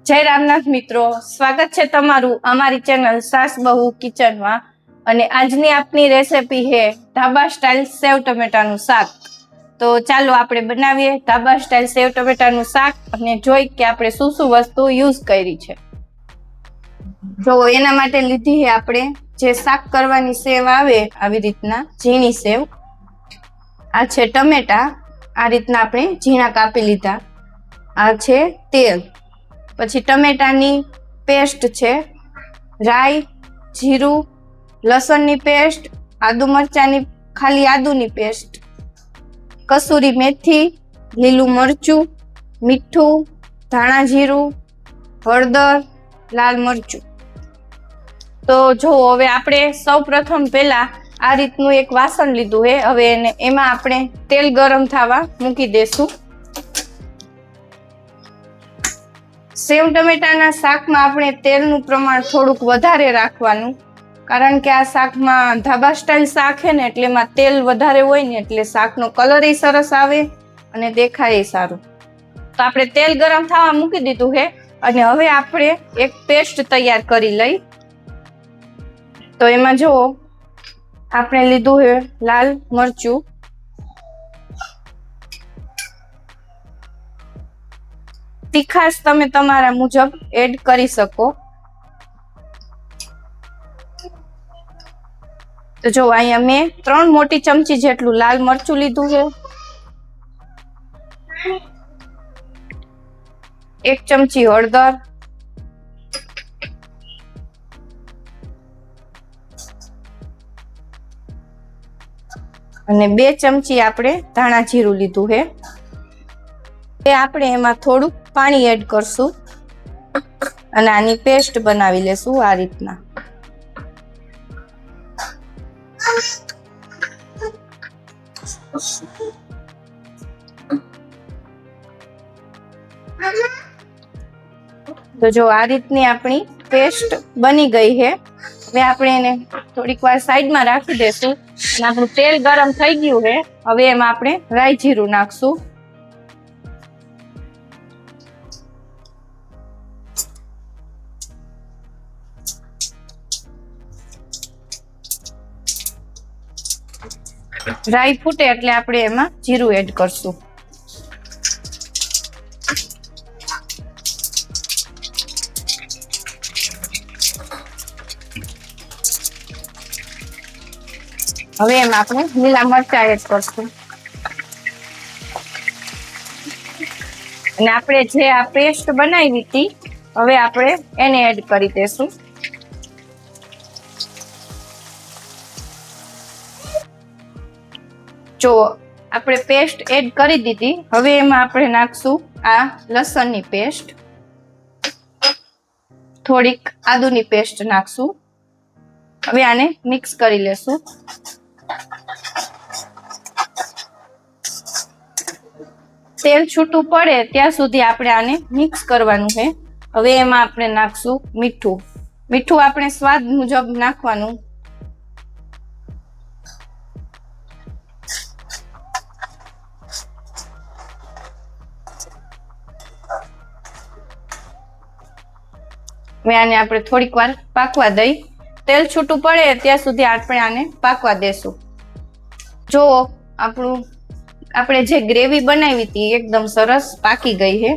જય રામનાથ મિત્રો, સ્વાગત છે તમારું અમારી ચેનલ સાસ બહુ કિચનમાં। અને આજની આપની રેસીપી છે ઢાબા સ્ટાઇલ સેવ ટમેટાનું શાક। તો ચાલો આપણે બનાવીએ ઢાબા સ્ટાઇલ સેવ ટમેટાનું શાક અને જોઈ કે આપણે શું શું વસ્તુ યુઝ કરી છે। જો એના માટે લીધી છે આપણે જે શાક કરવાની સેવ આવે આવી રીતના ઝીણી સેવ। આ છે ટમેટા, આ રીતના આપણે ઝીણા કાપી લીધા। આ છે તેલ, પછી ટમેટાની પેસ્ટ છે, રાઈ, જીરું, લસણની પેસ્ટ, આદુ મરચાની ખાલી આદુની પેસ્ટ, કસૂરી મેથી, લીલું મરચું, મીઠું, ધાણા જીરું, હળદર, લાલ મરચું। તો જો હવે આપણે સૌ પ્રથમ પહેલા આ રીતનું એક વાસણ લીધું છે। હવે એમાં આપણે તેલ ગરમ થવા મૂકી દેશું। સેવ ટમેટાના શાકમાં આપણે તેલનું પ્રમાણ થોડુંક વધારે રાખવાનું, કારણ કે આ શાકમાં ઢાબા સ્ટાઇલ શાક છે ને એટલે એમાં તેલ વધારે હોય ને એટલે શાકનો કલર સરસ આવે અને દેખાય સારું। તો આપણે તેલ ગરમ થવા મૂકી દીધું છે અને હવે આપણે એક પેસ્ટ તૈયાર કરી લઈ। તો એમાં જો આપણે લીધું છે લાલ મરચું, તીખાશ તમે તમારા મુજબ એડ કરી શકો। તો જો અહીંયા મેં 3 મોટી ચમચી જેટલું લાલ મરચું લીધું છે, 1 ચમચી હળદર, અને 2 ચમચી આપણે ધાણા જીરું લીધું છે। એ આપણે એમાં થોડુંક પાણી એડ કરશું અને આની પેસ્ટ બનાવી લેશું આ રીતના। તો જો આ રીતની આપણી પેસ્ટ બની ગઈ છે। હવે આપણે એને થોડીક વાર સાઈડમાં રાખી દેશું અને આપણું તેલ ગરમ થઈ ગયું છે। હવે એમાં આપણે રાઈ જીરું નાખશું। રાઈ ફૂટે એટલે આપણે એમાં જીરું એડ કરશું। હવે એમાં આપણે લીલા મરચાં એડ કરશું અને આપણે જે આ પેસ્ટ બનાવી હતી હવે આપણે એને એડ કરી દેશું। જો આપણે પેસ્ટ એડ કરી દીધી, હવે એમાં આપણે નાખશું આ લસણની પેસ્ટ, થોડીક આદુની પેસ્ટ નાખશું। હવે આને મિક્સ કરી લેશું। તેલ છૂટું પડે ત્યાં સુધી આપણે આને મિક્સ કરવાનું છે। હવે એમાં આપણે નાખશું મીઠું। મીઠું આપણે સ્વાદ મુજબ નાખવાનું। હવે આને આપણે થોડીક વાર પાકવા દઈ। તેલ છૂટું પડે ત્યાં સુધી આપણે આને પાકવા દેશું। જો આપણે જે ગ્રેવી બનાવી હતી એકદમ સરસ પાકી ગઈ છે,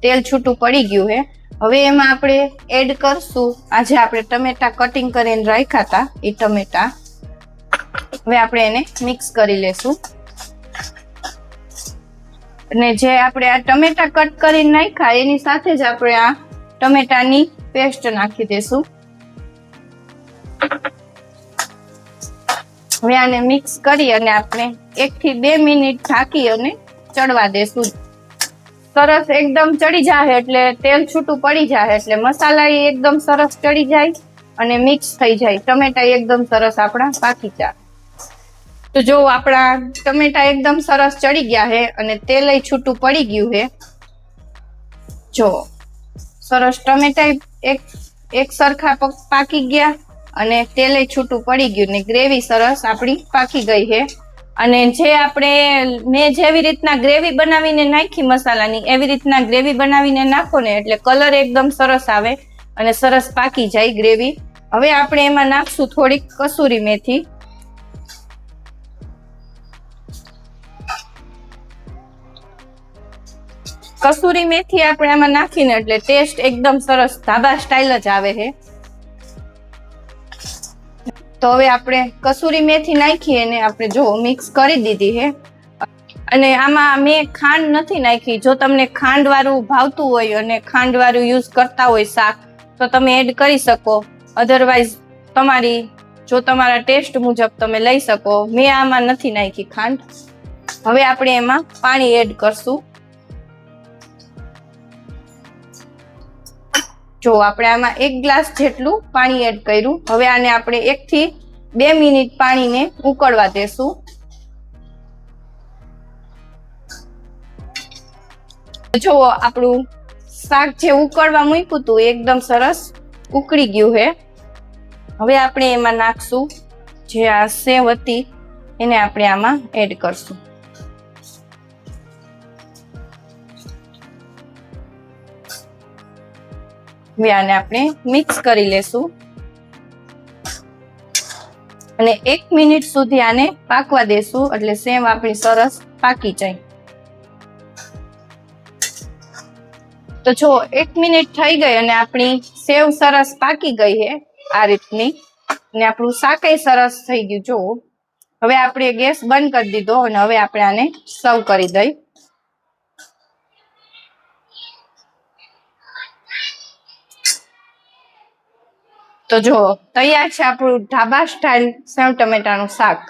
તેલ છૂટું પડી ગયું છે। હવે એમાં આપણે એડ કરશું આજે આપણે ટમેટા કટિંગ કરીને રાખ્યા હતા એ ટમેટા। હવે આપણે એને મિક્સ કરી લેશું અને જે આપણે આ ટમેટા કટ કરીને નાખ્યા એની સાથે જ આપણે આ ટમેટાની પેસ્ટ નાખી દેશું। હવે આને મિક્સ કરી અને આપણે 1 થી 2 મિનિટ ઢાંકી અને ચડવા દેશું। સરસ એકદમ ચડી જાય એટલે તેલ છૂટું પડી જાય એટલે મસાલા એકદમ સરસ ચડી જાય અને મિક્સ થઈ જાય, ટમેટા એકદમ સરસ આપણા પાકી જાય। તો જો આપણા ટમેટા એકદમ સરસ ચડી ગયા છે અને તેલ છૂટું પડી ગયું છે। જો સરસ ટમેટા એક સરખા પાકી ગયા અને તેલ છૂટું પડી ગયું ને ગ્રેવી સરસ આપણી પાકી ગઈ છે। અને જે આપણે મેં જેવી રીતના ગ્રેવી બનાવીને નાખી મસાલાની એવી રીતના ગ્રેવી બનાવીને નાખો ને એટલે કલર એકદમ સરસ આવે અને સરસ પાકી જાય ગ્રેવી. હવે આપણે એમાં નાખશું થોડીક કસૂરી મેથી. કસૂરી મેથી આપણે આમાં નાખીને એટલે ટેસ્ટ એકદમ સરસ ધાબા સ્ટાઇલ જ આવે છે. તો હવે આપણે કસૂરી મેથી નાખી અને આપણે જો મિક્સ કરી દીધી છે. અને આમાં મેં ખાંડ નથી નાખી. જો તમને ખાંડ વાળું ભાવતું હોય અને ખાંડ વાળું યુઝ કરતા હોય શાક તો તમે એડ કરી શકો. અધરવાઇઝ જો તમારા ટેસ્ટ મુજબ તમે લઈ શકો. મેં આમાં નથી નાખી ખાંડ. હવે આપણે એમાં પાણી એડ કરશું. જો આપણે આમાં 1 ગ્લાસ જેટલું પાણી એડ કર્યું. હવે આને આપણે 1 થી 2 મિનિટ પાણીને ઉકળવા દેશું. જો આપણું શાક જે ઉકળવા મૂક્યું હતું એકદમ સરસ ઉકળી ગયું છે. હવે આપણે એમાં નાખશું જે આ સેવ હતી એને આપણે આમાં એડ કરશું. હવે આને આપણે મિક્સ કરી લેશું અને 1 મિનિટ સુધી આને પાકવા દેશું એટલે સેવ આપણી સરસ પાકી જાય. તો જો 1 મિનિટ થઈ ગઈ અને આપણી સેવ સરસ પાકી ગઈ છે આ રીતની અને આપણું શાકેય સરસ થઈ ગયું. જો હવે આપણે ગેસ બંધ કરી દીધો અને હવે આપણે આને સર્વ કરી દઈ. તો જો તૈયાર છે આપણું ઢાબા સ્ટાઇલ સેવ ટમેટાનું શાક.